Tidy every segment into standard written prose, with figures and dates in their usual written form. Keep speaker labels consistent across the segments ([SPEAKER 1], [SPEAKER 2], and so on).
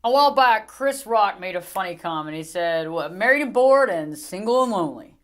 [SPEAKER 1] A while back, Chris Rock made a funny comment. He said, "What, married and bored and single and lonely."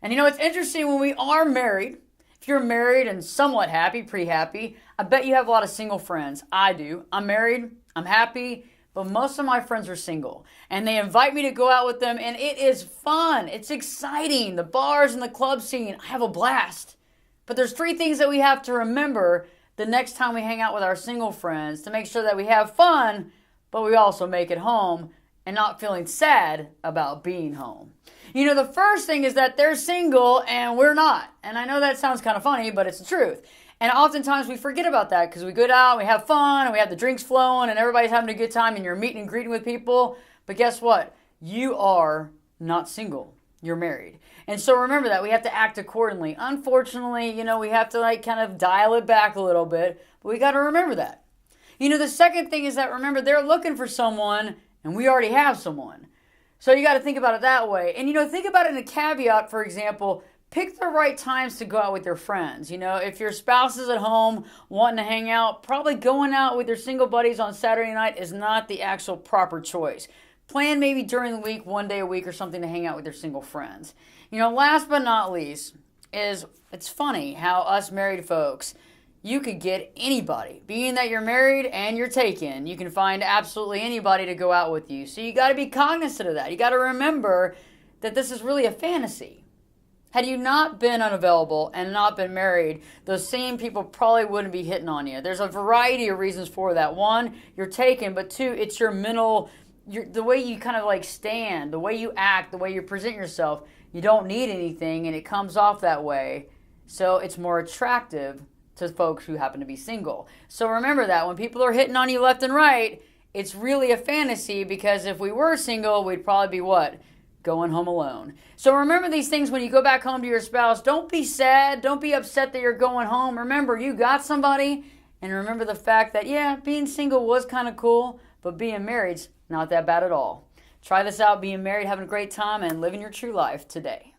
[SPEAKER 1] And it's interesting when we are married. If you're married and somewhat happy, pretty happy, I bet you have a lot of single friends. I do. I'm married, I'm happy, but most of my friends are single. And they invite me to go out with them, and it is fun. It's exciting. The bars and the club scene, I have a blast. But there's three things that we have to remember the next time we hang out with our single friends to make sure that we have fun, but we also make it home and not feeling sad about being home. The first thing is that they're single and we're not. And I know that sounds kind of funny, but it's the truth. And oftentimes we forget about that because we go out, we have fun, and we have the drinks flowing, and everybody's having a good time, and you're meeting and greeting with people. But guess what? You are not single. You're married. And so remember that. We have to act accordingly. Unfortunately, we have to kind of dial it back a little bit, but we got to remember that. The second thing is that remember they're looking for someone and we already have someone. So you got to think about it that way. And think about it in a caveat, for example, pick the right times to go out with your friends. If your spouse is at home wanting to hang out, probably going out with your single buddies on Saturday night is not the actual proper choice. Plan maybe during the week, one day a week or something to hang out with your single friends. Last but not least is it's funny how us married folks, you could get anybody. Being that you're married and you're taken, you can find absolutely anybody to go out with you. So you got to be cognizant of that. You got to remember that this is really a fantasy. Had you not been unavailable and not been married, those same people probably wouldn't be hitting on you. There's a variety of reasons for that. One, you're taken, but two, it's your mental, the way you kind of stand, the way you act, the way you present yourself. You don't need anything and it comes off that way. So it's more attractive to folks who happen to be single. So remember that when people are hitting on you left and right, it's really a fantasy because if we were single, we'd probably be what? Going home alone. So remember these things when you go back home to your spouse. Don't be sad. Don't be upset that you're going home. Remember, you got somebody. And remember the fact that, yeah, being single was kind of cool, but being married's not that bad at all. Try this out, being married, having a great time, and living your true life today.